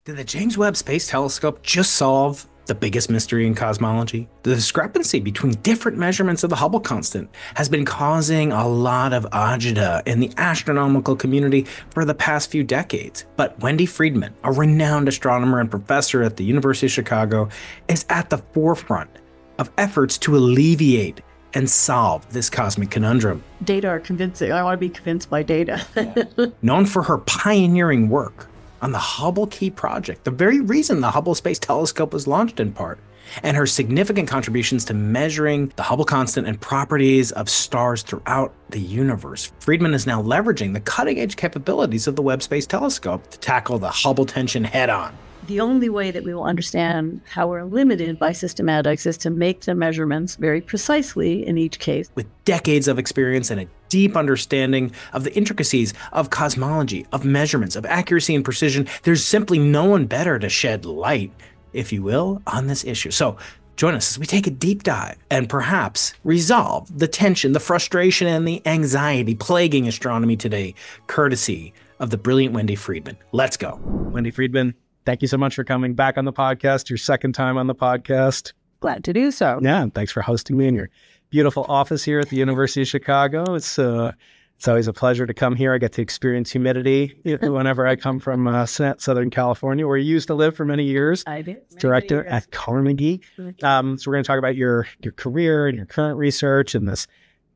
Did the James Webb Space Telescope just solve the biggest mystery in cosmology? The discrepancy between different measurements of the Hubble constant has been causing a lot of agita in the astronomical community for the past few decades. But Wendy Freedman, a renowned astronomer and professor at the University of Chicago, is at the forefront of efforts to alleviate and solve this cosmic conundrum. Data are convincing. I want to be convinced by data. Known for her pioneering work on the Hubble Key Project, the very reason the Hubble Space Telescope was launched in part, and her significant contributions to measuring the Hubble constant and properties of stars throughout the universe. Freedman is now leveraging the cutting-edge capabilities of the Webb Space Telescope to tackle the Hubble tension head-on. The only way that we will understand how we're limited by systematics is to make the measurements very precisely in each case. With decades of experience and a deep understanding of the intricacies of cosmology, of measurements, of accuracy and precision, there's simply no one better to shed light, if you will, on this issue. So join us as we take a deep dive and perhaps resolve the tension, the frustration, and the anxiety plaguing astronomy today, courtesy of the brilliant Wendy Freedman. Let's go. Wendy Freedman, thank you so much for coming back on the podcast, your second time on the podcast. Glad to do so. Yeah, and thanks for hosting me in your beautiful office here at the University of Chicago. It's always a pleasure to come here. I get to experience humidity whenever I come from Southern California, where you used to live for many years. I did. Director at Carnegie. So we're going to talk about your career and your current research and this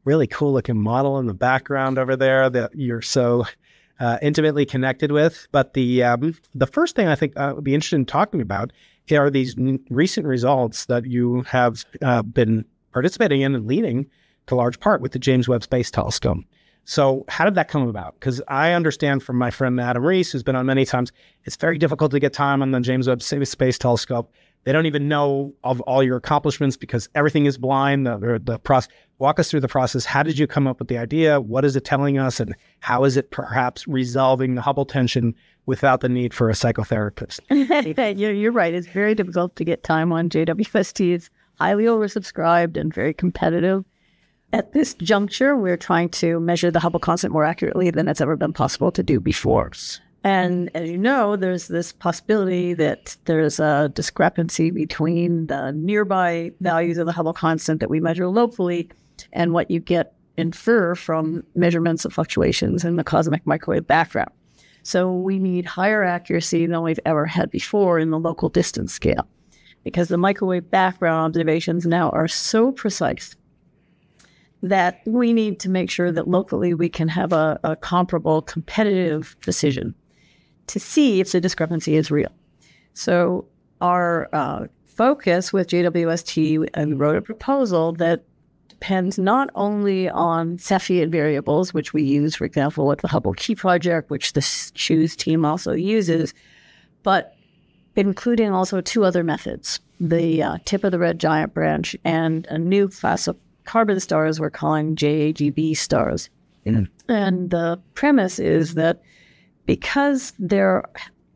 really cool looking model in the background over there that you're so intimately connected with. But the first thing I think I would be interested in talking about are these recent results that you have been participating in and leading to large part with the James Webb Space Telescope. So how did that come about? Because I understand from my friend Adam Reese, who's been on many times, it's very difficult to get time on the James Webb Space Telescope. They don't even know of all your accomplishments because everything is blind. The process. Walk us through the process. How did you come up with the idea? What is it telling us? And how is it perhaps resolving the Hubble tension without the need for a psychotherapist? You're right. It's very difficult to get time on JWST. It's highly oversubscribed and very competitive. At this juncture, we're trying to measure the Hubble constant more accurately than it's ever been possible to do before. And as you know, there's this possibility that there's a discrepancy between the nearby values of the Hubble constant that we measure locally and what you infer from measurements of fluctuations in the cosmic microwave background. So we need higher accuracy than we've ever had before in the local distance scale, because the microwave background observations now are so precise that we need to make sure that locally we can have a comparable competitive precision to see if the discrepancy is real. So our focus with JWST, and wrote a proposal that depends not only on Cepheid variables, which we use, for example, with the Hubble Key Project, which the CHOOSE team also uses, but including also two other methods, the tip of the red giant branch and a new class of carbon stars we're calling JAGB stars. And the premise is that because there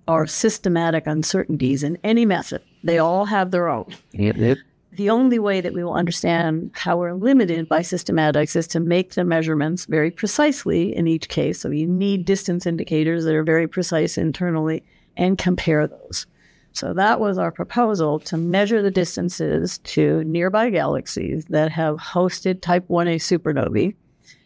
are systematic uncertainties in any method, they all have their own. The only way that we will understand how we're limited by systematics is to make the measurements very precisely in each case. So you need distance indicators that are very precise internally and compare those. So that was our proposal, to measure the distances to nearby galaxies that have hosted type 1a supernovae.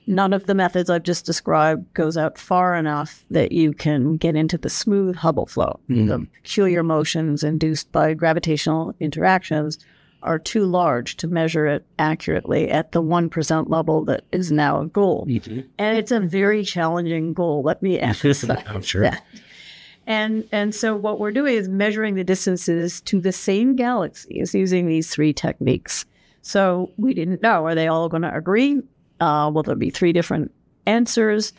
None of the methods I've just described goes out far enough that you can get into the smooth Hubble flow. The peculiar motions induced by gravitational interactions are too large to measure it accurately at the 1% level that is now a goal. And it's a very challenging goal, let me emphasize I'm sure. that. And so what we're doing is measuring the distances to the same galaxies using these three techniques. So we didn't know, are they all going to agree? Will there be three different answers?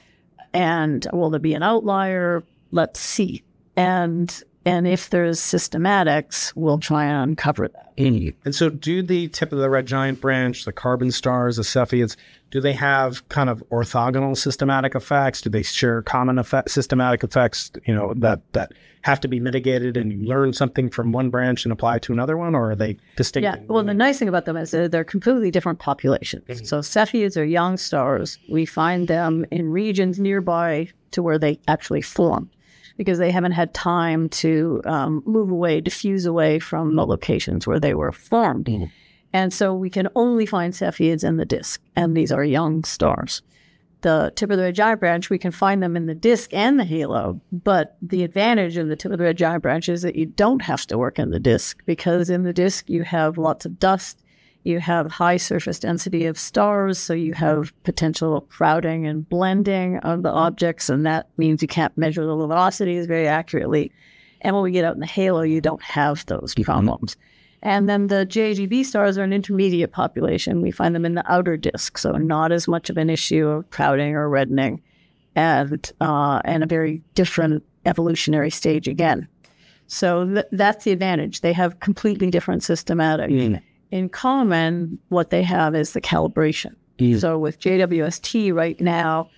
And will there be an outlier? Let's see. And if there's systematics, we'll try and uncover that. And so do the tip of the red giant branch, the carbon stars, the Cepheids, do they have kind of orthogonal systematic effects? Do they share common systematic effects, that have to be mitigated and you learn something from one branch and apply to another one, or are they distinct? Yeah, well, the nice thing about them is they're completely different populations. So Cepheids are young stars. We find them in regions nearby to where they actually form. because they haven't had time to move away, diffuse away from the locations where they were formed. And so we can only find Cepheids in the disk, and these are young stars. The tip of the red giant branch, we can find them in the disk and the halo, but the advantage of the tip of the red giant branch is that you don't have to work in the disk, because in the disk you have lots of dust, you have high surface density of stars, so you have potential crowding and blending of the objects, and that means you can't measure the luminosities very accurately. And when we get out in the halo, you don't have those problems. And then the JGB stars are an intermediate population. We find them in the outer disk, so not as much of an issue of crowding or reddening, and a very different evolutionary stage again. So that's the advantage. They have completely different systematic. In common, what they have is the calibration. So with JWST right now,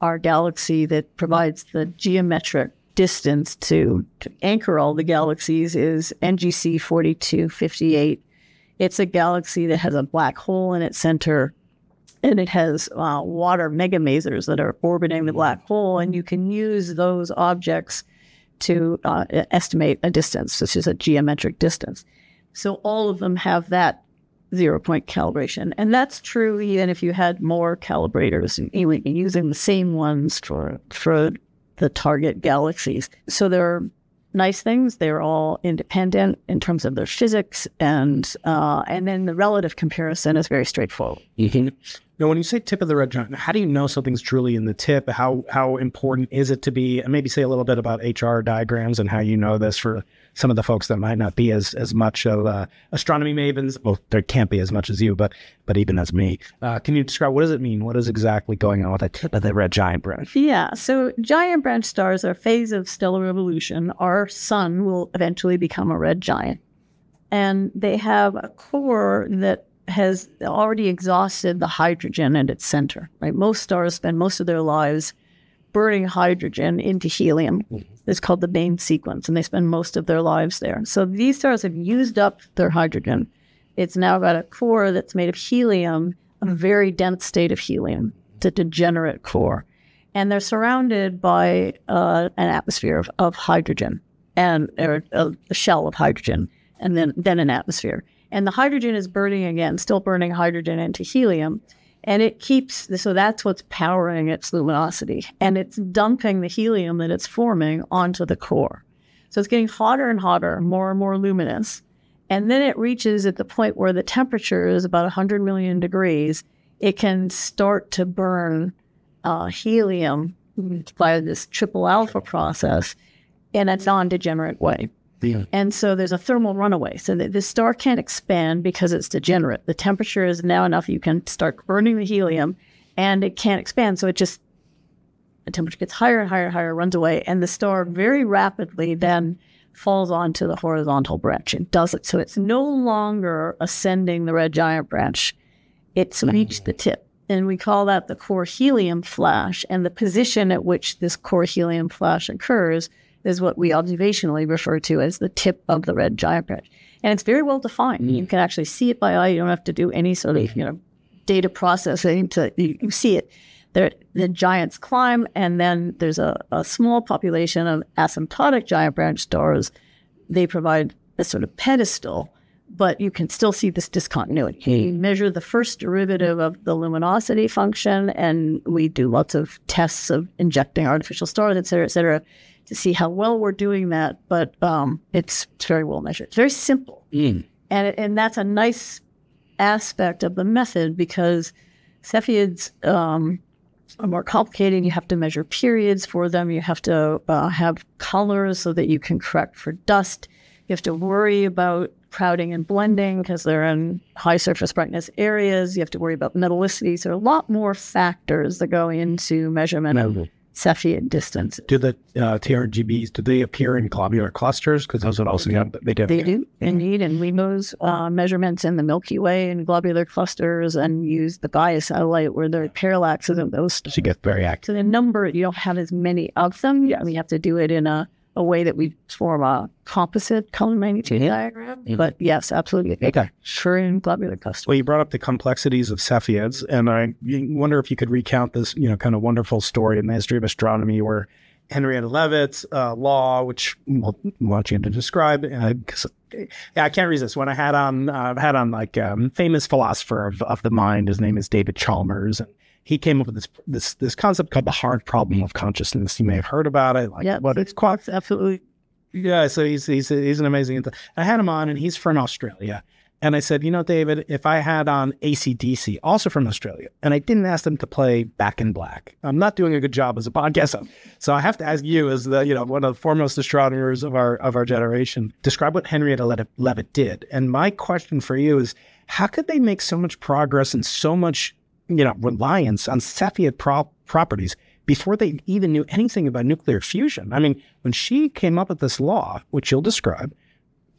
our galaxy that provides the geometric distance to anchor all the galaxies is NGC 4258. It's a galaxy that has a black hole in its center, and it has water megamasers that are orbiting the black hole, and you can use those objects to estimate a distance, which is a geometric distance. So all of them have that 0-point calibration, and that's true even if you had more calibrators and using the same ones for the target galaxies. So there are nice things. They're all independent in terms of their physics, and then the relative comparison is very straightforward. Now, when you say tip of the red giant, how do you know something's truly in the tip? How important is it to be? And maybe say a little bit about HR diagrams and how you know this for some of the folks that might not be as much of astronomy mavens. Well, there can't be as much as you, but even as me. Can you describe, what does it mean? What is exactly going on with the tip of the red giant branch? Yeah, so giant branch stars are a phase of stellar evolution. Our sun will eventually become a red giant. And they have a core that has already exhausted the hydrogen at its center. Right? Most stars spend most of their lives burning hydrogen into helium. It's called the main sequence, and they spend most of their lives there. So these stars have used up their hydrogen. It's now got a core that's made of helium, a very dense state of helium. It's a degenerate core. And they're surrounded by an atmosphere of hydrogen, and a shell of hydrogen, and then an atmosphere. And the hydrogen is burning again, still burning hydrogen into helium. And it keeps, so that's what's powering its luminosity. And it's dumping the helium that it's forming onto the core. So it's getting hotter and hotter, more and more luminous. And then it reaches at the point where the temperature is about 100 million degrees. It can start to burn helium by this triple alpha process in a non-degenerate way. And so there's a thermal runaway. So the star can't expand because it's degenerate. The temperature is now enough you can start burning the helium, and it can't expand. So the temperature gets higher and higher and higher, runs away, and the star very rapidly then falls onto the horizontal branch. It does it. So it's no longer ascending the red giant branch. It's reached the tip. And we call that the core helium flash. And the position at which this core helium flash occurs is what we observationally refer to as the tip of the red giant branch. And it's very well defined. You can actually see it by eye. You don't have to do any sort of data processing you see it. The giants climb, and then there's a small population of asymptotic giant branch stars. They provide a sort of pedestal, but you can still see this discontinuity. You measure the first derivative of the luminosity function, and we do lots of tests of injecting artificial stars, et cetera, to see how well we're doing that. But it's very well measured. It's very simple. And that's a nice aspect of the method, because Cepheids are more complicated. You have to measure periods for them. You have to have colors so that you can correct for dust. You have to worry about crowding and blending because they're in high surface brightness areas. You have to worry about metallicity. So there are a lot more factors that go into measurement of Cepheid distance. Do the TRGBs, do they appear in globular clusters? Because those would also they do. They do, indeed. And we use measurements in the Milky Way in globular clusters, and use the Gaia satellite where there are parallaxes of those stars. So you get very accurate. So the number, you don't have as many of them. Yeah. We have to do it in a way that we form a composite color magnitude diagram. But yes, absolutely. Okay. Sure, in globular clusters. Well, you brought up the complexities of Cepheids, and I wonder if you could recount this, kind of wonderful story in the history of astronomy where Henrietta Leavitt's law, which we'll want you to describe. Because I can't resist. When I had on like famous philosopher of the mind, his name is David Chalmers, and he came up with this concept called the hard problem of consciousness. You may have heard about it. Like, yeah, what it's called. Absolutely. Yeah, so he's an amazing. I had him on, and he's from Australia. And I said, David, if I had on AC/DC, also from Australia, and I didn't ask them to play Back in Black, I'm not doing a good job as a podcast. So I have to ask you, as the one of the foremost astronomers of our generation, describe what Henrietta Leavitt did. And my question for you is, how could they make so much progress and so much reliance on Cepheid properties before they even knew anything about nuclear fusion? I mean, when she came up with this law, which you'll describe,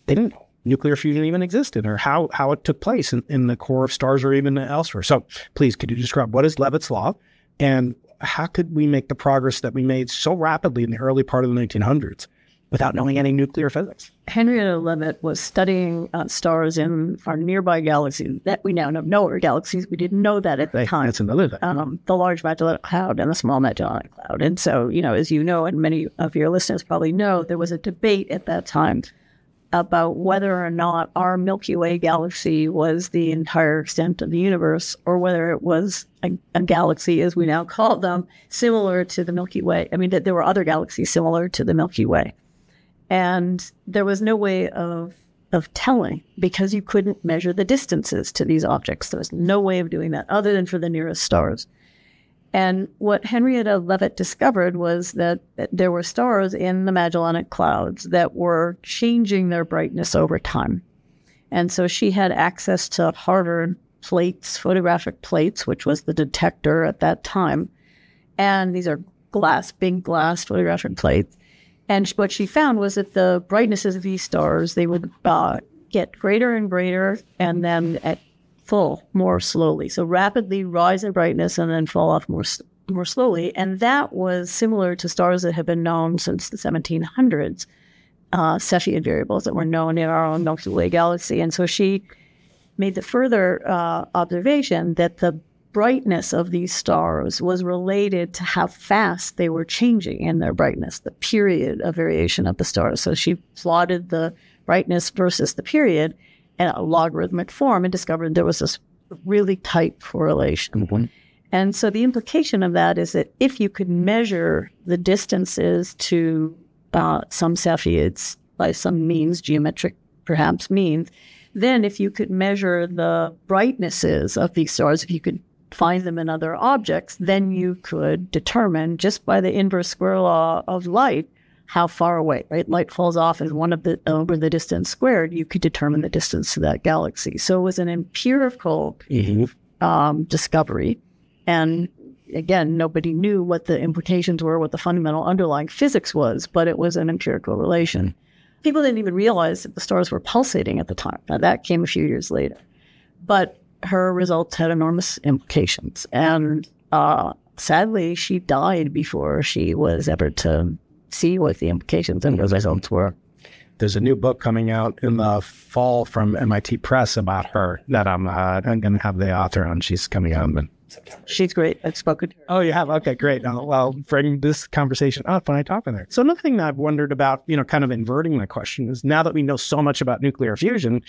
they didn't know nuclear fusion even existed, or how it took place in the core of stars or even elsewhere. So please, could you describe what is Leavitt's law, and how could we make the progress that we made so rapidly in the early part of the 1900s without knowing any nuclear physics? Henrietta Leavitt was studying stars in our nearby galaxy that we now know are galaxies. We didn't know that at the time. That's another thing. The Large Magellanic Cloud and the Small Magellanic Cloud. And so, as you know, and many of your listeners probably know, there was a debate at that time about whether or not our Milky Way galaxy was the entire extent of the universe, or whether it was a galaxy, as we now call them, similar to the Milky Way. I mean, that there were other galaxies similar to the Milky Way. And there was no way of telling, because you couldn't measure the distances to these objects. There was no way of doing that other than for the nearest stars. And what Henrietta Leavitt discovered was that there were stars in the Magellanic Clouds that were changing their brightness over time. And so she had access to Harvard plates, photographic plates, which was the detector at that time. And these are big glass photographic plates. And what she found was that the brightnesses of these stars, they would get greater and greater, and then at full more slowly. So rapidly rise in brightness and then fall off more slowly. And that was similar to stars that have been known since the 1700s, Cepheid variables that were known in our own Milky Way galaxy. And so she made the further observation that the brightness of these stars was related to how fast they were changing in their brightness, the period of variation of the stars. So she plotted the brightness versus the period in a logarithmic form and discovered there was this really tight correlation. Mm-hmm. And so the implication of that is that if you could measure the distances to some Cepheids by some means, geometric perhaps means, then if you could measure the brightnesses of these stars, if you could find them in other objects, then you could determine just by the inverse square law of light how far away, right? Light falls off as one of the over the distance squared. You could determine the distance to that galaxy. So it was an empirical discovery. And again, nobody knew what the implications were, what the fundamental underlying physics was, but it was an empirical relation. People didn't even realize that the stars were pulsating at the time. Now, that came a few years later. But her results had enormous implications. And sadly, she died before she was ever to see what the implications and those results were. There's a new book coming out in the fall from MIT Press about her that I'm going to have the author on. She's coming out in September. She's great. I've spoken to her. Oh, you have? Okay, great. Well, bring this conversation up when I talk with her. So another thing that I've wondered about, kind of inverting my question, is now that we know so much about nuclear fusion,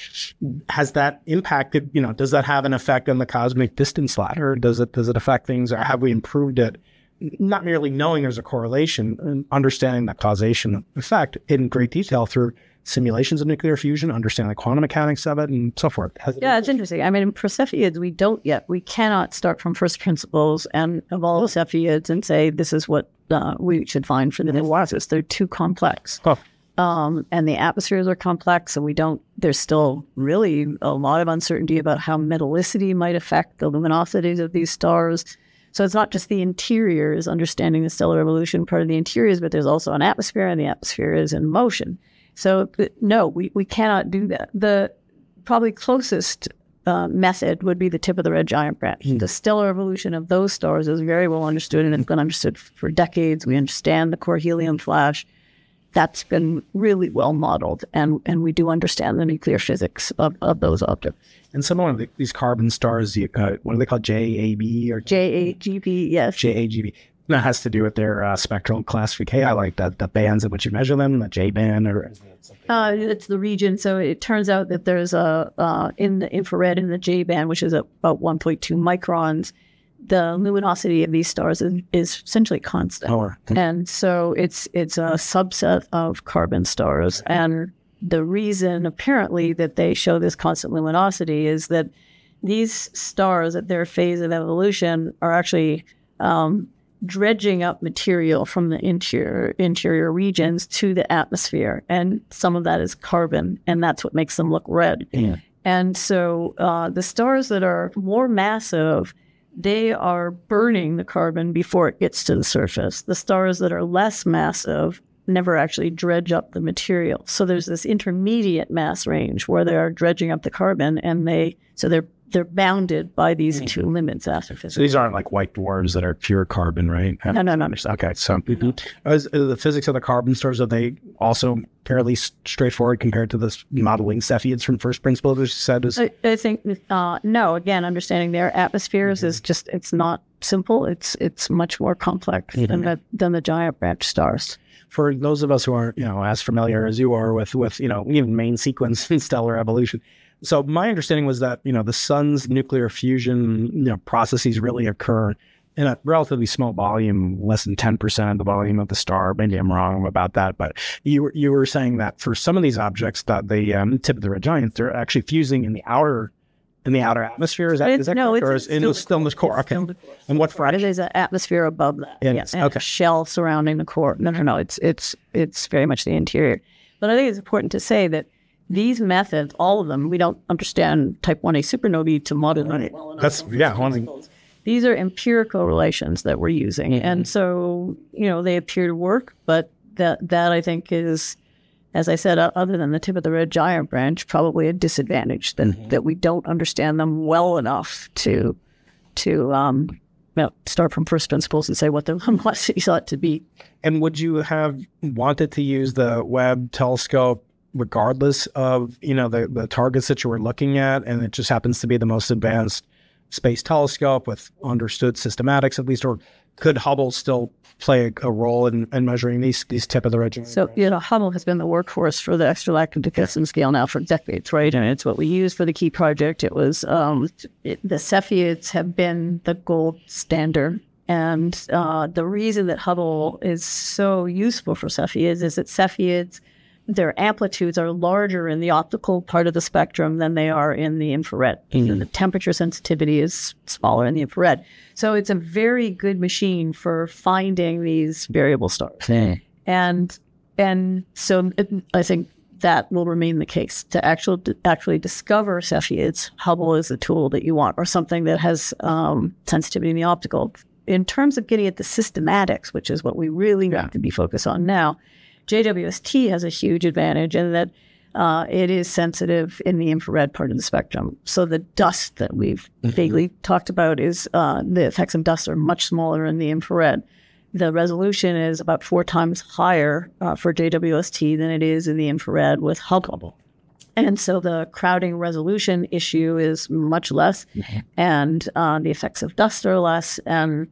has that impacted, does that have an effect on the cosmic distance ladder? Does it affect things, or have we improved it? Not merely knowing there's a correlation and understanding that causation effect in great detail through simulations of nuclear fusion, understanding the quantum mechanics of it, and so forth. Yeah, it's interesting. I mean, for Cepheids, we don't yet. We cannot start from first principles and evolve Cepheids and say this is what we should find for the nucleus. They're too complex. Oh. And the atmospheres are complex, and there's still really a lot of uncertainty about how metallicity might affect the luminosities of these stars. So it's not just the interiors, understanding the stellar evolution part of the interiors, but there's also an atmosphere, and the atmosphere is in motion. So no, we cannot do that. The probably closest method would be the tip of the red giant branch. The stellar evolution of those stars is very well understood, and it's been understood for decades. We understand the core helium flash. That's been really well modeled, and we do understand the nuclear physics of those objects. And some of these carbon stars, what are they called, JAB or JAGB? Yes. JAGB. That has to do with their spectral classification. I like the bands at which you measure them, the J band, or it's the region. So it turns out that there's in the infrared, in the J band, which is about 1.2 microns, the luminosity of these stars is essentially constant. Oh, and so it's a subset of carbon stars. And the reason apparently that they show this constant luminosity is that these stars at their phase of evolution are actually dredging up material from the interior regions to the atmosphere. And some of that is carbon, and that's what makes them look red. Yeah. And so the stars that are more massive, they are burning the carbon before it gets to the surface. The stars that are less massive never actually dredge up the material. So there's this intermediate mass range where they are dredging up the carbon, and they're bounded by these two limits, astrophysics. So these aren't like white dwarfs that are pure carbon, right? No. Okay, so the physics of the carbon stars, are they also fairly straightforward compared to this modeling Cepheids from first principles, as you said? I think, no, again, understanding their atmospheres is just, it's not simple. It's much more complex than the giant branch stars. For those of us who aren't, as familiar as you are with even main sequence and stellar evolution. So my understanding was that, the sun's nuclear fusion, processes really occur in a relatively small volume, less than 10% of the volume of the star. Maybe I'm wrong about that, but you were saying that for some of these objects, that the tip of the red giants, they're actually fusing in the outer atmosphere. Is that correct? Or is it still in the core? Okay. And what fraction? There's an atmosphere above that. Yes. And a shell surrounding the core. No. It's very much the interior. But I think it's important to say that these methods, all of them, we don't understand type 1a supernovae to model it well enough. These are empirical relations that we're using. And so, they appear to work, but that I think is, as I said, other than the tip of the red giant branch, probably a disadvantage that we don't understand them well enough to start from first principles and say what the luminosities ought to be. And would you have wanted to use the Webb telescope regardless of, the targets that you were looking at, and it just happens to be the most advanced space telescope with understood systematics at least, or could Hubble still play a role in measuring these tip of the red giant? So, Hubble has been the workhorse for the extragalactic diffraction scale now for decades, right? And it's what we use for the Key Project. It was, the Cepheids have been the gold standard. And the reason that Hubble is so useful for Cepheids is that Cepheids, their amplitudes are larger in the optical part of the spectrum than they are in the infrared. The temperature sensitivity is smaller in the infrared. So it's a very good machine for finding these variable stars. And so I think that will remain the case. To actually discover Cepheids, Hubble is the tool that you want, or something that has sensitivity in the optical. In terms of getting at the systematics, which is what we really need to be focused on now, JWST has a huge advantage in that it is sensitive in the infrared part of the spectrum. So the dust that we've vaguely talked about is the effects of dust are much smaller in the infrared. The resolution is about 4 times higher for JWST than it is in the infrared with Hubble. And so the crowding resolution issue is much less, and the effects of dust are less, and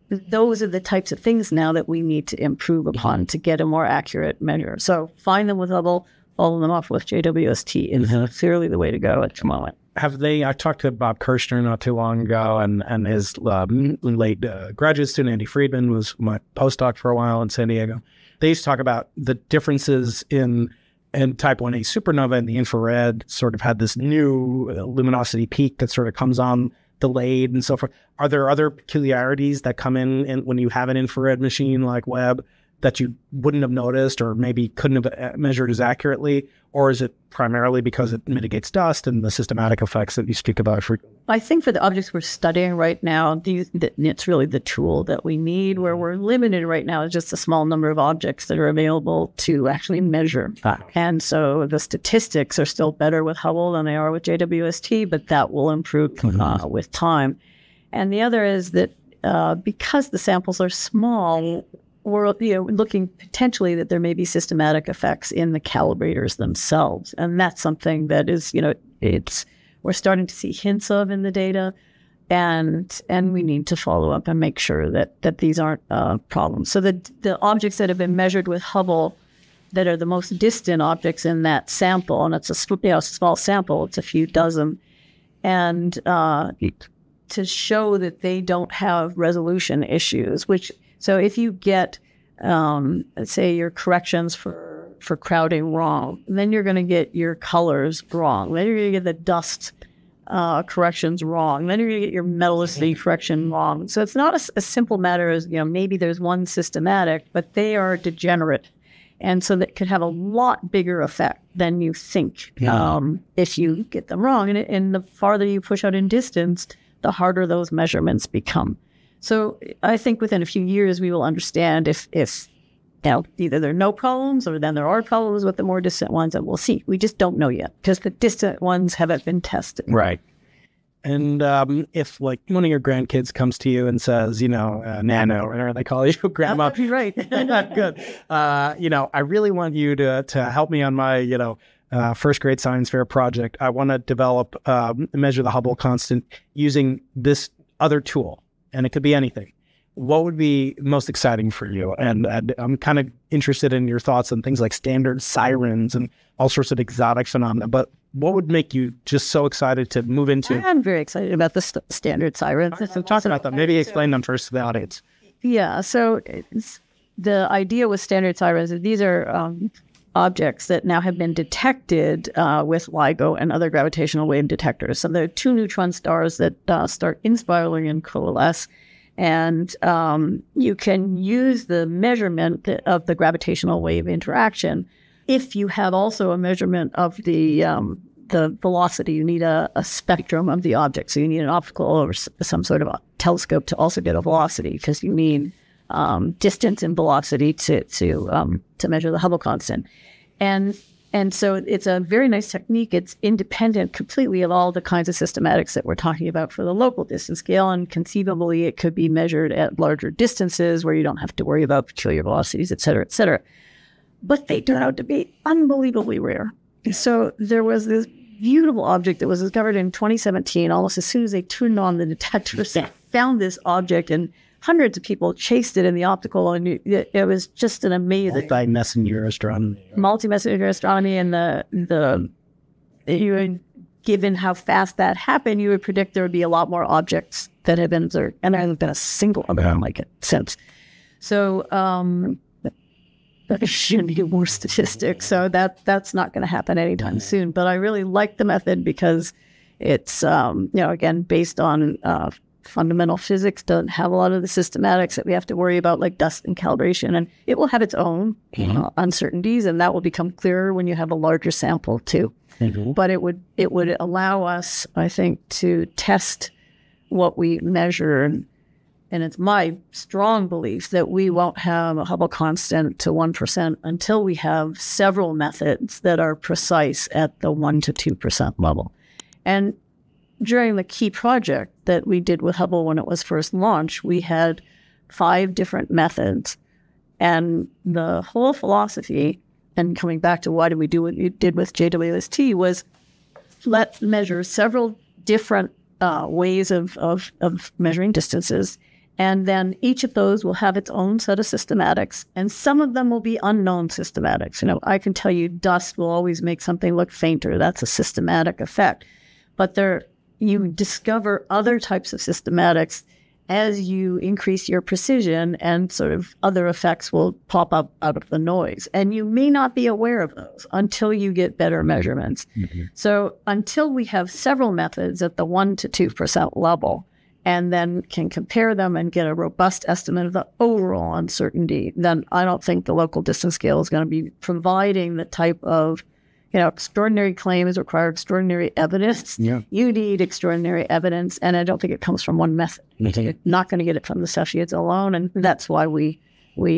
those are the types of things now that we need to improve upon to get a more accurate measure. So find them with Hubble, follow them off with JWST is clearly the way to go at the moment. I talked to Bob Kirshner not too long ago, and his late graduate student, Wendy Freedman, was my postdoc for a while in San Diego. They used to talk about the differences in type 1a supernova and the infrared sort of had this new luminosity peak that sort of comes on delayed and so forth. Are there other peculiarities that come in when you have an infrared machine like Webb that you wouldn't have noticed or maybe couldn't have measured as accurately? Or is it primarily because it mitigates dust and the systematic effects that you speak about frequently? I think for the objects we're studying right now, it's really the tool that we need. Where we're limited right now is just a small number of objects that are available to actually measure. And so the statistics are still better with Hubble than they are with JWST, but that will improve with time. And the other is that because the samples are small, we're looking potentially that there may be systematic effects in the calibrators themselves. And that's something that is, we're starting to see hints of in the data. And we need to follow up and make sure that these aren't problems. So the objects that have been measured with Hubble that are the most distant objects in that sample, and it's a small sample, it's a few dozen, and to show that they don't have resolution issues, so if you get, let's say, your corrections for crowding wrong, then you're going to get your colors wrong. Then you're going to get the dust corrections wrong. Then you're going to get your metallicity correction wrong. So it's not a simple matter as, maybe there's one systematic, but they are degenerate. And so that could have a lot bigger effect than you think if you get them wrong. And the farther you push out in distance, the harder those measurements become. So I think within a few years, we will understand if either there are no problems or then there are problems with the more distant ones, and we'll see. We just don't know yet because the distant ones haven't been tested. Right. And if like one of your grandkids comes to you and says, Nano, or they call you Grandma. That'd be right. Good. I really want you to help me on my, first grade science fair project. I want to develop, measure the Hubble constant using this other tool. And it could be anything. What would be most exciting for you? And I'm kind of interested in your thoughts on things like standard sirens and all sorts of exotic phenomena. But what would make you just so excited to move into? I'm very excited about the standard sirens. So talk about them. Maybe explain them first to the audience. Yeah. So the idea with standard sirens is these are objects that now have been detected with LIGO and other gravitational wave detectors. So there are two neutron stars that start inspiraling and coalesce. And you can use the measurement of the gravitational wave interaction. If you have also a measurement of the velocity, you need a spectrum of the object. So you need an optical or some sort of a telescope to also get a velocity, because you need distance and velocity to measure the Hubble constant. And so it's a very nice technique. It's independent completely of all the kinds of systematics that we're talking about for the local distance scale. And conceivably, it could be measured at larger distances where you don't have to worry about peculiar velocities, et cetera, et cetera. But they turn out to be unbelievably rare. So there was this beautiful object that was discovered in 2017. Almost as soon as they turned on the detectors, they found this object, and hundreds of people chased it in the optical, and it was just an amazing multi-messenger astronomy. Multi-messenger astronomy, and given how fast that happened, you would predict there would be a lot more objects that have been observed, and there hasn't been a single other one like it since. So there should be more statistics. So that's not going to happen anytime soon. But I really like the method because it's again based on fundamental physics, doesn't have a lot of the systematics that we have to worry about, like dust and calibration, and it will have its own uncertainties, and that will become clearer when you have a larger sample too. But it would allow us, I think, to test what we measure, and it's my strong belief that we won't have a Hubble constant to 1% until we have several methods that are precise at the 1 to 2% level. And during the Key project that we did with Hubble when it was first launched, we had 5 different methods. And the whole philosophy, and coming back to why did we do what we did with JWST, was let's measure several different ways of measuring distances. And then each of those will have its own set of systematics. And some of them will be unknown systematics. I can tell you dust will always make something look fainter. That's a systematic effect. But you discover other types of systematics as you increase your precision, and sort of other effects will pop up out of the noise. And you may not be aware of those until you get better measurements. So until we have several methods at the 1 to 2% level, and then can compare them and get a robust estimate of the overall uncertainty, then I don't think the local distance scale is going to be providing the type of extraordinary claims require extraordinary evidence. You need extraordinary evidence, and I don't think it comes from one method. You're not going to get it from the Cephids alone, and that's why we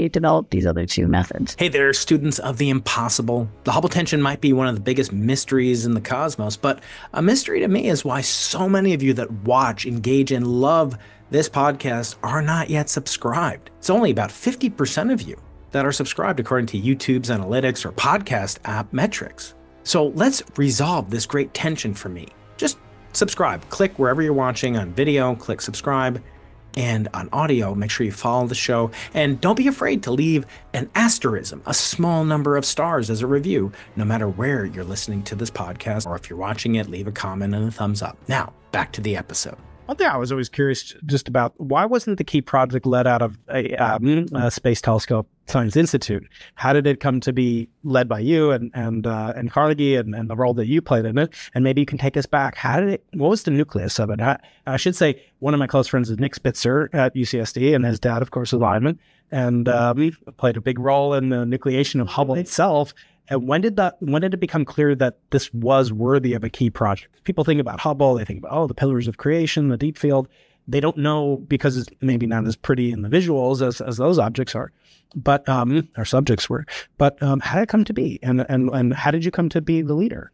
developed these other 2 methods. Hey there, students of the impossible. The Hubble tension might be one of the biggest mysteries in the cosmos, but a mystery to me is why so many of you that watch, engage, and love this podcast are not yet subscribed. It's only about 50% of you that are subscribed according to YouTube's analytics or podcast app metrics. So let's resolve this great tension for me. Just subscribe. Click wherever you're watching on video, click subscribe. And on audio, make sure you follow the show. And don't be afraid to leave an asterism, a small number of stars as a review, no matter where you're listening to this podcast. Or if you're watching it, leave a comment and a thumbs up. Now, back to the episode. One thing I was always curious just about, why wasn't the Key Project led out of a Space Telescope Science Institute? How did it come to be led by you and Carnegie and the role that you played in it? And maybe you can take us back. What was the nucleus of it? I should say one of my close friends is Nick Spitzer at UCSD, and his dad, of course, is Lyman, and we played a big role in the nucleation of Hubble itself. And when did it become clear that this was worthy of a Key Project? People think about Hubble, they think about, the pillars of creation, the deep field. They don't know, because it's maybe not as pretty in the visuals as those objects are, but our subjects were. But how did it come to be? And how did you come to be the leader?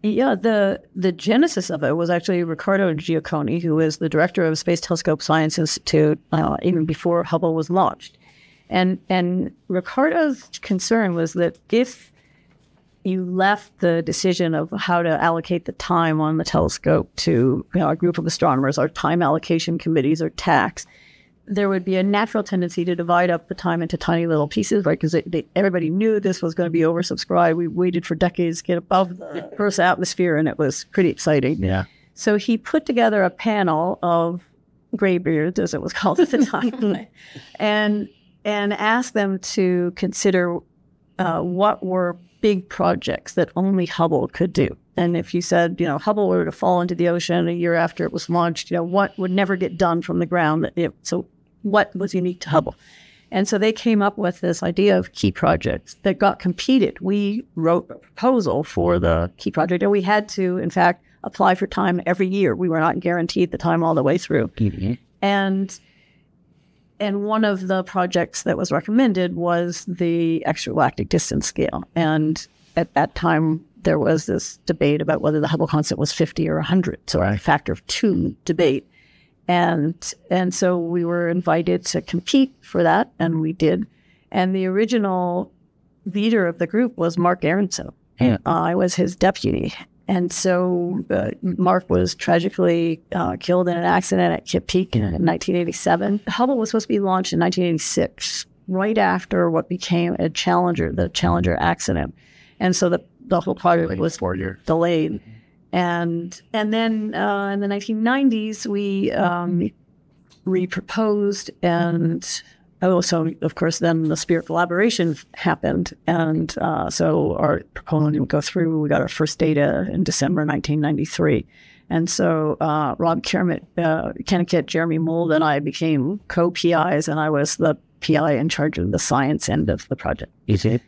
Yeah, the genesis of it was actually Riccardo Giacconi, who is the director of Space Telescope Science Institute even before Hubble was launched. And Riccardo's concern was that if you left the decision of how to allocate the time on the telescope to a group of astronomers, or time allocation committees, or TACs, there would be a natural tendency to divide up the time into tiny little pieces, right? Because everybody knew this was going to be oversubscribed. We waited for decades to get above the Earth's atmosphere, and it was pretty exciting. Yeah. So he put together a panel of graybeards, as it was called at the time, and asked them to consider what were big projects that only Hubble could do. And if you said, Hubble were to fall into the ocean a year after it was launched, what would never get done from the ground? So what was unique to Hubble? And so they came up with this idea of Key Projects that got competed. We wrote a proposal for the Key Project, and we had to, in fact, apply for time every year. We were not guaranteed the time all the way through. Mm-hmm. And one of the projects that was recommended was the extragalactic distance scale. And at that time, there was this debate about whether the Hubble constant was 50 or 100, so a factor of 2 debate. And so we were invited to compete for that, and we did. And the original leader of the group was Mark Aronson. Yeah. I was his deputy. And so Mark was tragically killed in an accident at Kitt Peak in 1987. Hubble was supposed to be launched in 1986, right after what became the Challenger accident. And so the whole project was delayed. And then in the 1990s, we reproposed, and so, of course, then the Spirit collaboration happened. And so our proposal didn't go through. We got our first data in December 1993. And so Rob Kermit, Kenneckett, Jeremy Mould, and I became co-PIs, and I was the PI in charge of the science end of the project.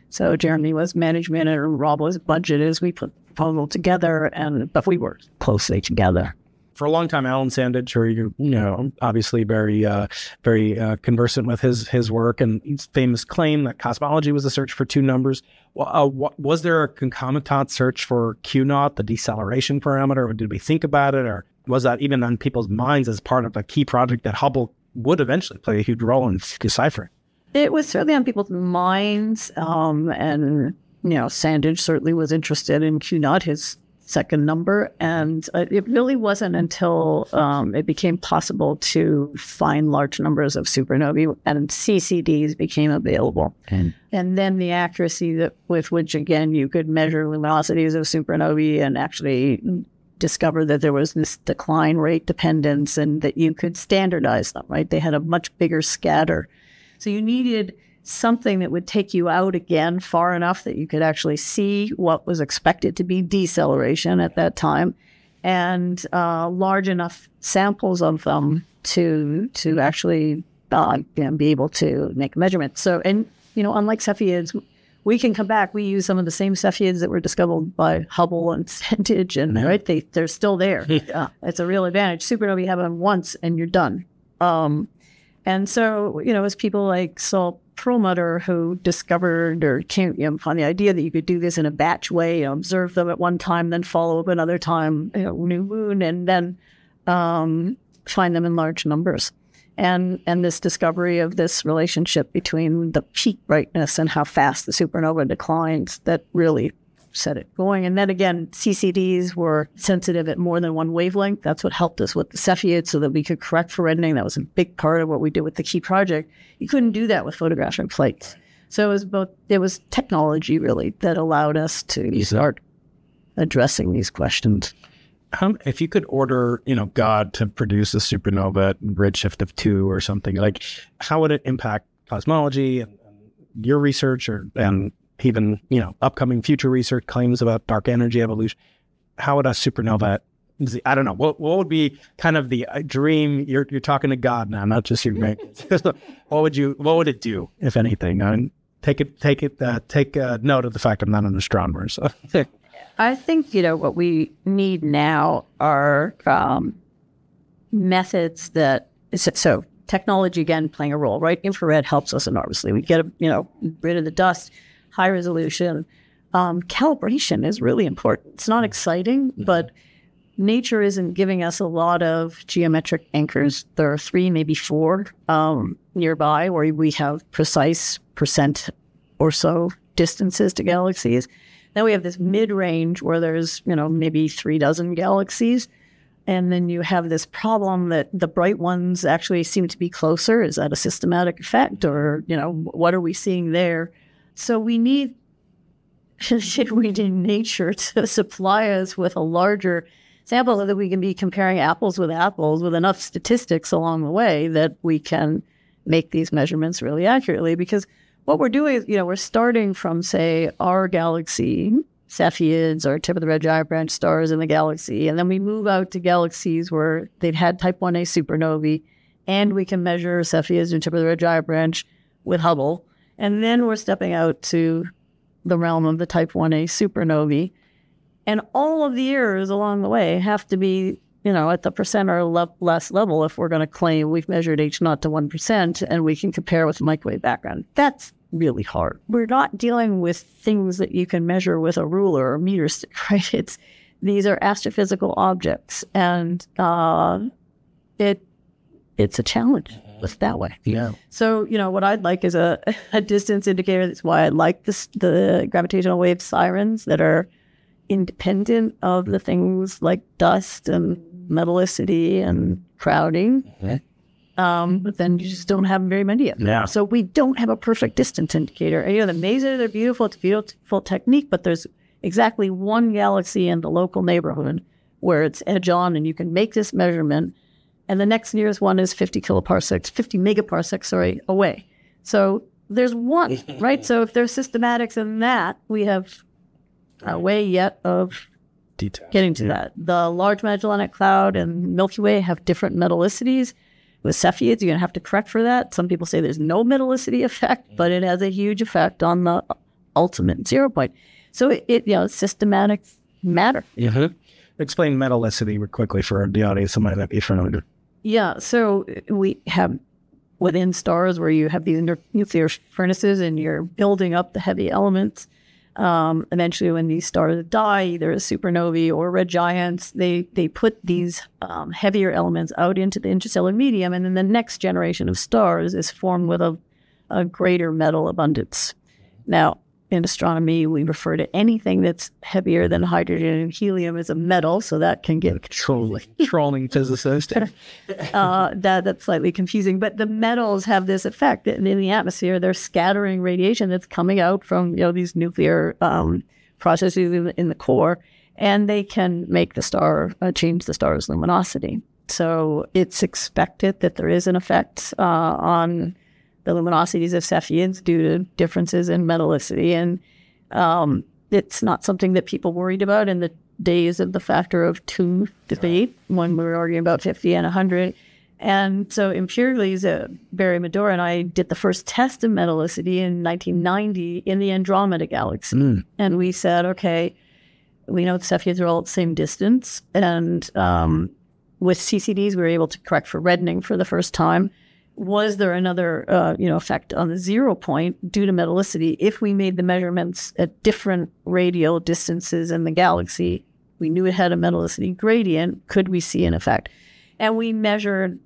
So Jeremy was management, and Rob was budget as we put the proposal together, but we worked closely together. For a long time, Alan Sandage, or obviously very conversant with his work and his famous claim that cosmology was a search for 2 numbers. Was there a concomitant search for Q naught, the deceleration parameter, or did we think about it, or was that even on people's minds as part of a Key Project that Hubble would eventually play a huge role in deciphering? It was certainly on people's minds, and Sandage certainly was interested in Q naught, his second number, and it really wasn't until it became possible to find large numbers of supernovae and CCDs became available. And then the accuracy with which, again, you could measure luminosities of supernovae and actually discover that there was this decline rate dependence and that you could standardize them, right? They had a much bigger scatter. So you needed something that would take you out again far enough that you could actually see what was expected to be deceleration at that time, and large enough samples of them to actually be able to make a measurement. So, and unlike Cepheids, we can come back. We use some of the same Cepheids that were discovered by Hubble and Sandage, and right, they're still there. It's a real advantage. Supernovae, you have them once and you're done. And so, as people like Saul Perlmutter, who discovered or came upon the idea that you could do this in a batch way, observe them at one time, then follow up another time, new moon, and then find them in large numbers. And this discovery of this relationship between the peak brightness and how fast the supernova declines, that really set it going. And then again, CCDs were sensitive at more than one wavelength. That's what helped us with the Cepheids so that we could correct for reddening. That was a big part of what we did with the Key Project. You couldn't do that with photographic plates. So it was technology really that allowed us to start addressing these questions. If you could order, God to produce a supernova at redshift of 2 or something, like how would it impact cosmology and your research and even, upcoming future research claims about dark energy evolution? How would a supernova, I don't know, what would be kind of the dream? You're talking to God now, not just your brain. What would it do, if anything? I mean, take note of the fact I'm not an astronomer. So I think, what we need now are methods that, so technology, again, playing a role, right? Infrared helps us enormously. We get, rid of the dust, high resolution. Calibration is really important. It's not exciting, but nature isn't giving us a lot of geometric anchors. There are 3, maybe 4 nearby where we have precise % or so distances to galaxies. Then we have this mid-range where there's, maybe 3 dozen galaxies. And then you have this problem that the bright ones actually seem to be closer. Is that a systematic effect, or, what are we seeing there? So we need nature to supply us with a larger sample so that we can be comparing apples with enough statistics along the way that we can make these measurements really accurately. Because what we're doing is, we're starting from, say, our galaxy, Cepheids, or tip of the red giant branch stars in the galaxy, and then we move out to galaxies where they've had type 1a supernovae, and we can measure Cepheids and tip of the red giant branch with Hubble. And then we're stepping out to the realm of the type 1a supernovae. And all of the errors along the way have to be, at the percent or less level if we're going to claim we've measured H0 to 1% and we can compare with microwave background. That's really hard. We're not dealing with things that you can measure with a ruler or meter stick, right? These are astrophysical objects, and it's a challenge with that way. Yeah. So, what I'd like is a distance indicator. That's why I like the gravitational wave sirens that are independent of the things like dust and metallicity and crowding. But then you just don't have very many of them. Yeah. So we don't have a perfect distance indicator. And, the masers are beautiful. It's a beautiful technique, but there's exactly one galaxy in the local neighborhood where it's edge on and you can make this measurement. And the next nearest one is 50 megaparsecs, away. So there's one, right? So if there's systematics in that, we have a way yet of detail getting to that. The Large Magellanic Cloud and Milky Way have different metallicities. With Cepheids, you're going to have to correct for that. Some people say there's no metallicity effect, but it has a huge effect on the ultimate 0 point. So systematic matter. Mm-hmm. Explain metallicity quickly for the audience, somebody that be familiar. Yeah, so we have within stars where you have these nuclear furnaces and you're building up the heavy elements. Eventually, when these stars die, either as supernovae or red giants, they put these heavier elements out into the interstellar medium, and then the next generation of stars is formed with a greater metal abundance. Now, in astronomy, we refer to anything that's heavier than hydrogen and helium as a metal, so that can get trolling physicist. That's slightly confusing, but the metals have this effect in the atmosphere. They're scattering radiation that's coming out from these nuclear processes in the core, and they can make the star change the star's luminosity. So it's expected that there is an effect on the luminosities of Cepheids due to differences in metallicity. And it's not something that people worried about in the days of the factor of 2 debate when we were arguing about 50 and 100. And so empirically, Barry Medora and I did the first test of metallicity in 1990 in the Andromeda galaxy. And we said, okay, we know the Cepheids are all at the same distance. And with CCDs, we were able to correct for reddening for the first time. Was there another, effect on the 0 point due to metallicity? If we made the measurements at different radial distances in the galaxy, we knew it had a metallicity gradient. Could we see an effect? And we measured,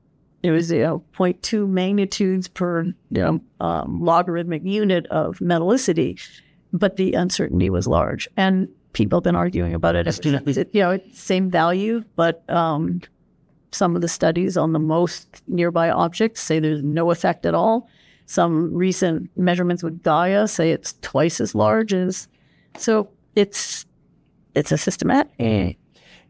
it was 0.2 magnitudes per logarithmic unit of metallicity, but the uncertainty was large. And people have been arguing about it. It's, it's same value, but some of the studies on the most nearby objects say there's no effect at all. Some recent measurements with Gaia say it's twice as large as. So it's a systematic.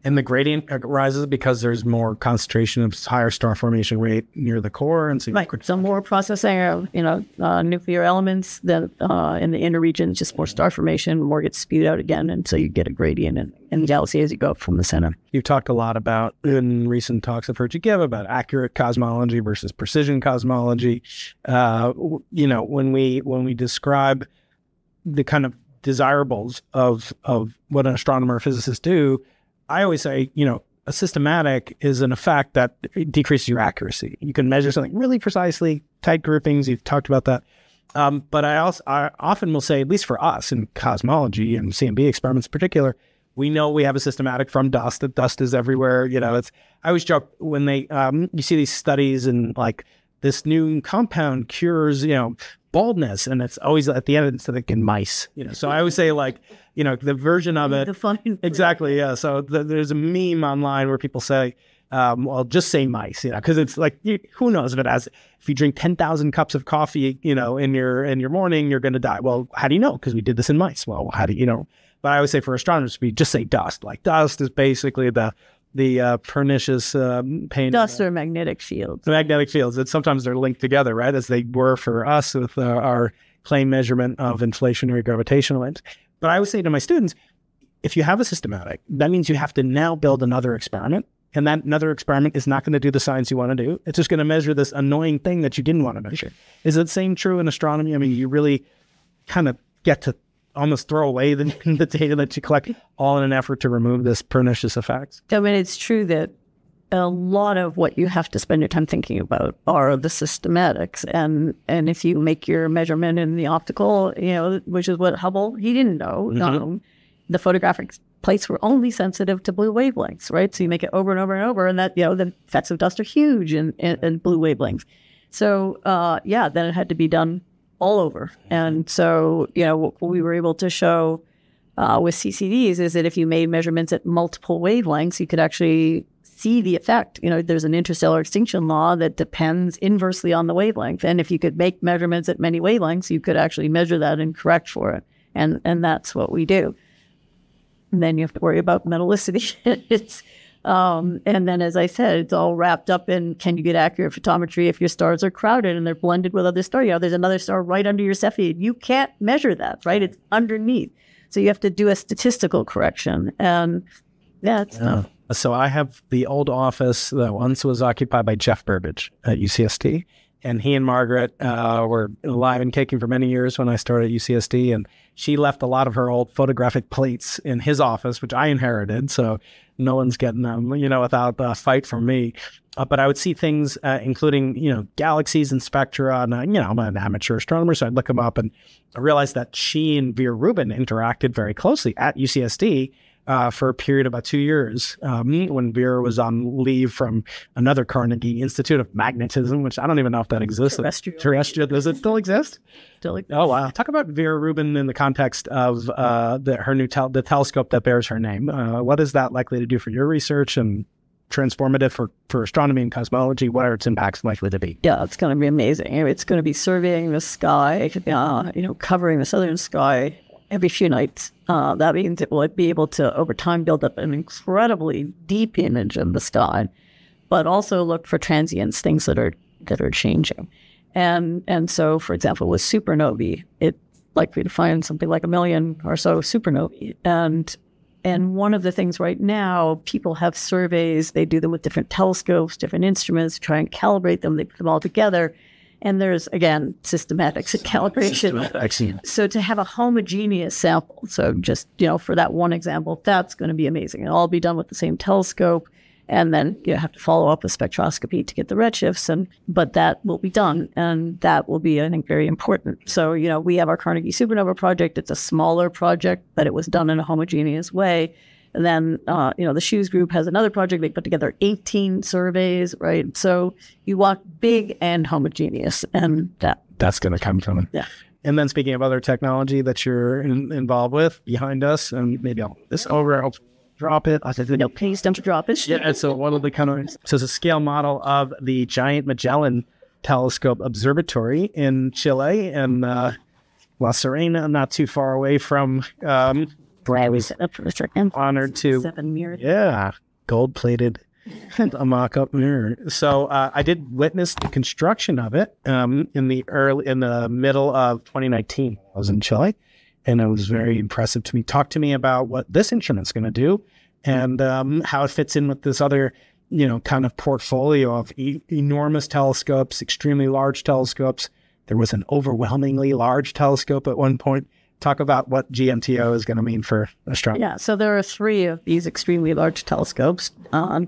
And the gradient rises because there's more concentration of higher star formation rate near the core, and so some more processing of nuclear elements. Then in the inner region, just more star formation, more gets spewed out again, and so you get a gradient in the galaxy as you go up from the center. You've talked a lot about, in recent talks I've heard you give, about accurate cosmology versus precision cosmology. When we describe the kind of desirables of what an astronomer or physicist do, I always say, a systematic is an effect that decreases your accuracy. You can measure something really precisely, tight groupings. You've talked about that. But I often will say, at least for us in cosmology and CMB experiments in particular, we know we have a systematic from dust. That dust is everywhere. I always joke when you see these studies and like this new compound cures, baldness, and it's always at the end it's like in mice. So I always say the version of it. Exactly. Yeah. So there's a meme online where people say, well, just say mice, because it's like, who knows if you drink 10,000 cups of coffee, in your morning, you're going to die. Well, how do you know? Because we did this in mice. Well, how do you know? But I always say for astronomers, we just say dust. Like dust is basically the pernicious pain. Dust or magnetic fields. The magnetic fields. And sometimes they're linked together, right? As they were for us with our claim measurement of inflationary gravitational waves. But I would say to my students, if you have a systematic, that means you have to now build another experiment. And that another experiment is not going to do the science you want to do. It's just going to measure this annoying thing that you didn't want to measure. Is it the same true in astronomy? I mean, you really kind of get to almost throw away the data that you collect all in an effort to remove this pernicious effects. I mean, it's true that a lot of what you have to spend your time thinking about are the systematics. And if you make your measurement in the optical, which is what Hubble, he didn't know. Mm-hmm. The photographic plates were only sensitive to blue wavelengths, right? So you make it over and over and over, and that, the effects of dust are huge in blue wavelengths. So, then it had to be done all over. And so, what we were able to show with CCDs is that if you made measurements at multiple wavelengths, you could actually see the effect. There's an interstellar extinction law that depends inversely on the wavelength. And if you could make measurements at many wavelengths, you could actually measure that and correct for it. And that's what we do. And then you have to worry about metallicity. And then, as I said, it's all wrapped up in, can you get accurate photometry if your stars are crowded and they're blended with other stars? There's another star right under your Cepheid. You can't measure that, right? It's underneath. So you have to do a statistical correction. And it's tough. So I have the old office that once was occupied by Jeff Burbidge at UCST. And he and Margaret were alive and kicking for many years when I started at UCSD. And she left a lot of her old photographic plates in his office, which I inherited. So no one's getting them, without a fight from me. But I would see things, including, galaxies and spectra. And, I'm an amateur astronomer, so I'd look them up. And I realized that she and Vera Rubin interacted very closely at UCSD. For a period of about 2 years, when Vera was on leave from another Carnegie Institute of Magnetism, which I don't even know if that exists. Terrestrial. Does it still exist? Still exists. Oh, wow. Talk about Vera Rubin in the context of her new the telescope that bears her name. What is that likely to do for your research and transformative for astronomy and cosmology? What are its impacts likely to be? Yeah, it's going to be amazing. It's going to be surveying the sky, covering the southern sky every few nights. That means it will be able to, over time, build up an incredibly deep image of the sky, but also look for transients, things that are changing. And so, for example, with supernovae, it's likely to find something like 1 million or so supernovae. And one of the things right now, people have surveys, they do them with different telescopes, different instruments, try and calibrate them, they put them all together. And there's, again, systematics and calibration. So to have a homogeneous sample, so just, for that one example, that's going to be amazing. It'll all be done with the same telescope. And then you have to follow up with spectroscopy to get the redshifts. But that will be done. And that will be, I think, very important. So, we have our Carnegie Supernova project. It's a smaller project, but it was done in a homogeneous way. And then, the Shoes Group has another project. They put together 18 surveys, right? So you want big and homogeneous, and that's going to come from it. Yeah. And then speaking of other technology that you're involved with behind us, and maybe I'll this over, I'll drop it. I said, No, please don't drop it. yeah, so one of the so it's a scale model of the giant Magellan Telescope Observatory in Chile and La Serena, not too far away from Where we set up for a second. honored to 7 mirrors. yeah, gold-plated a mock-up mirror. So I did witness the construction of it in the middle of 2019. I was in Chile, and it was very impressive to me. Talk to me about what this instrument's going to do and how it fits in with this other, kind of portfolio of enormous telescopes, extremely large telescopes. There was an overwhelmingly large telescope at one point. Talk about what GMTO is going to mean for astronomy. Yeah, so there are 3 of these extremely large telescopes.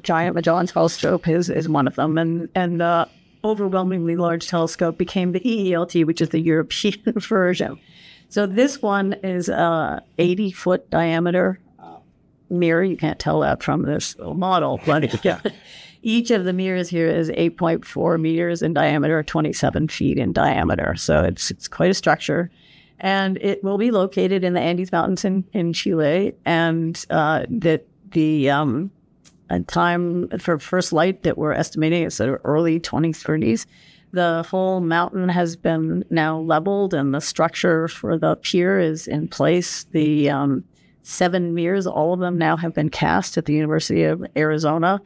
Giant Magellan Telescope is one of them, and the overwhelmingly large telescope became the EELT, which is the European version. So this one is a 80-foot diameter mirror. You can't tell that from this little model, but each of the mirrors here is 8.4 meters in diameter, 27 feet in diameter. So it's quite a structure. And it will be located in the Andes Mountains in Chile. And the time for first light that we're estimating is sort of early 2030s. The whole mountain has been now leveled, and the structure for the pier is in place. The 7 mirrors, all of them now have been cast at the University of Arizona.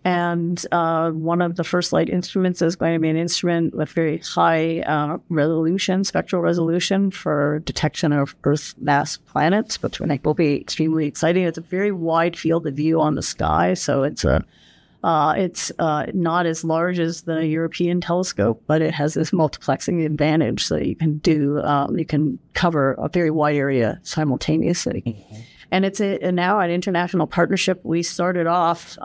And one of the first light instruments is going to be an instrument with very high resolution, spectral resolution for detection of Earth mass planets, which I think will be extremely exciting. It's a very wide field of view on the sky, so it's not as large as the European telescope, but it has this multiplexing advantage, so you can cover a very wide area simultaneously. Mm-hmm. And it's now an international partnership. We started off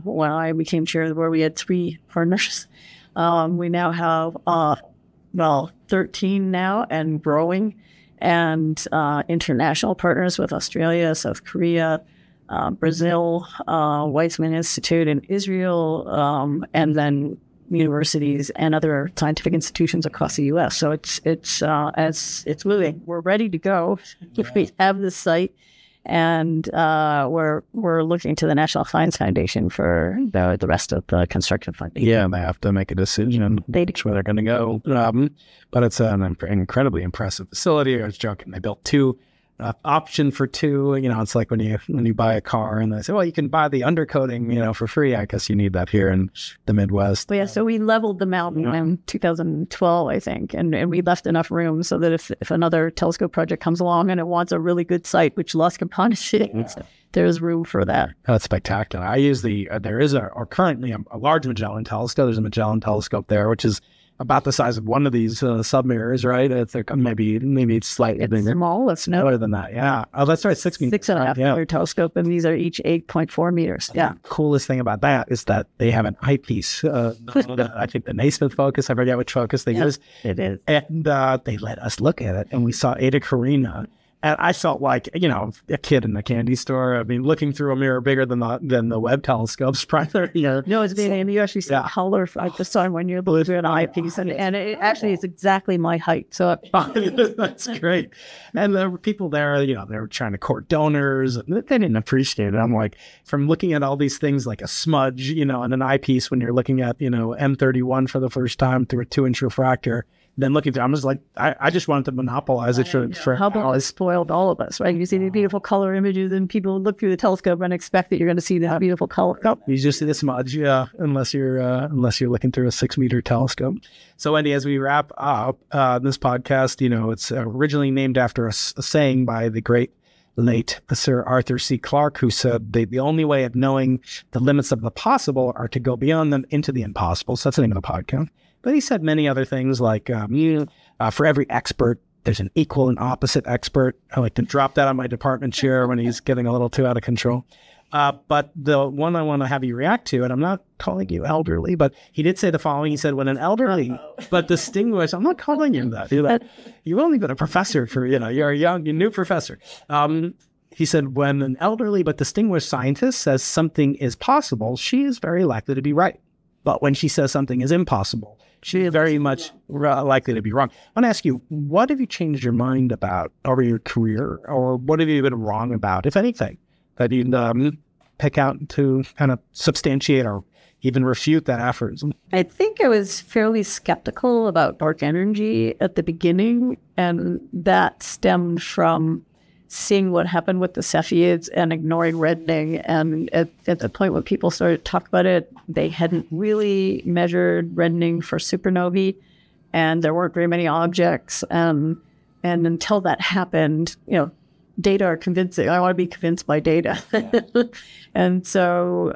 when I became chair, where we had 3 partners. We now have 13 now and growing, and international partners with Australia, South Korea, Brazil, Weizmann Institute in Israel, and then universities and other scientific institutions across the U.S. So it's moving. We're ready to go. We have the site. And we're looking to the National Science Foundation for the rest of the construction funding. Yeah, they have to make a decision which way they're going to go. But it's an incredibly impressive facility. I was joking. They built 2, option for 2. It's like when you buy a car and they say, well, you can buy the undercoating, for free. I guess you need that here in the Midwest. Well, yeah, so we leveled the mountain in 2012, I think, and we left enough room so that if another telescope project comes along and it wants a really good site, which Las Campanas is, there's room for that. Oh, that's spectacular. I use there is currently a large Magellan telescope. There's a Magellan telescope there, which is about the size of one of these submirrors, right? It's maybe it's slightly bigger. Small. It's smaller than that. Yeah. Oh, that's right. 6 meters. 6.5 meter telescope, and these are each 8.4 meters. Yeah. The coolest thing about that is that they have an eyepiece. I think the Naismith focus. I forget which focus they use. It is. And they let us look at it, and we saw Eta Carina. And I felt like, a kid in the candy store. I mean, looking through a mirror bigger than the Webb telescopes. No, it's big. And you actually see color at the sun when you're looking through an eyepiece. And it actually is exactly my height. So that's great. And there were people there, they were trying to court donors. And they didn't appreciate it. I'm like, from looking at all these things like a smudge, and an eyepiece when you're looking at, M31 for the first time through a 2-inch refractor. Then looking through, I'm just like, I just wanted to monopolize it for Hubble has spoiled all of us, right? You see the beautiful color images, and people look through the telescope and expect that you're going to see that beautiful color. You just see the smudge, unless you're looking through a 6-meter telescope. So, Wendy, as we wrap up this podcast, it's originally named after a saying by the great late Sir Arthur C. Clarke, who said the only way of knowing the limits of the possible are to go beyond them into the impossible. So that's the name of the podcast. But he said many other things like, for every expert, there's an equal and opposite expert. I like to drop that on my department chair when he's getting a little too out of control. But the one I want to have you react to, and I'm not calling you elderly, but he did say the following. He said, when an elderly but distinguished, I'm not calling you that. You've only been a professor for, you're a new professor. He said, when an elderly but distinguished scientist says something is possible, she is very likely to be right. But when she says something is impossible, she's very much likely to be wrong. I want to ask you, what have you changed your mind about over your career, or what have you been wrong about, if anything, that you'd pick out to kind of substantiate or even refute that aphorism? I think I was fairly skeptical about dark energy at the beginning, and that stemmed from seeing what happened with the Cepheids and ignoring reddening. And at the point when people started to talk about it, they hadn't really measured reddening for supernovae, and there weren't very many objects. And until that happened, data are convincing. I want to be convinced by data. Yeah. And so,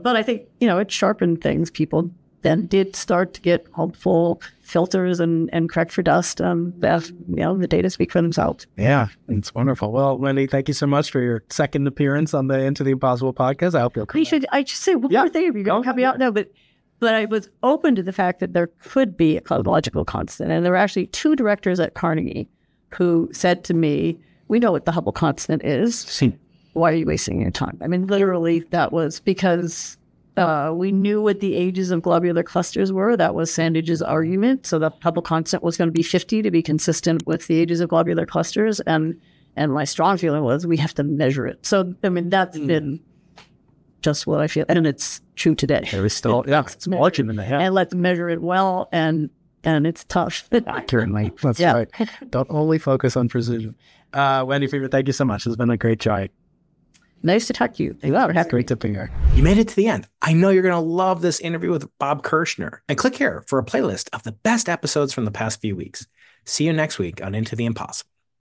but I think, it sharpened things. People then did start to get hopeful filters and correct for dust. The data speak for themselves. Yeah, it's wonderful. Well, Wendy, thank you so much for your second appearance on the Into the Impossible podcast. I hope you'll come. I should say one more thing if you're going to come out. No, but I was open to the fact that there could be a cosmological constant. And there were actually two directors at Carnegie who said to me, we know what the Hubble constant is. Why are you wasting your time? I mean, literally, that was because we knew what the ages of globular clusters were. That was Sandage's argument. So the Hubble constant was going to be 50 to be consistent with the ages of globular clusters. And my strong feeling was we have to measure it. So, I mean, that's been just what I feel. And it's true today. There is still, it's margin in the head. And let's measure it well. And it's tough. Accurately. That's right. Don't only focus on precision. Wendy Freedman, thank you so much. It's been a great joy. Nice to talk to you. Great to be here. You made it to the end. I know you're going to love this interview with Bob Kirshner. And click here for a playlist of the best episodes from the past few weeks. See you next week on Into the Impossible.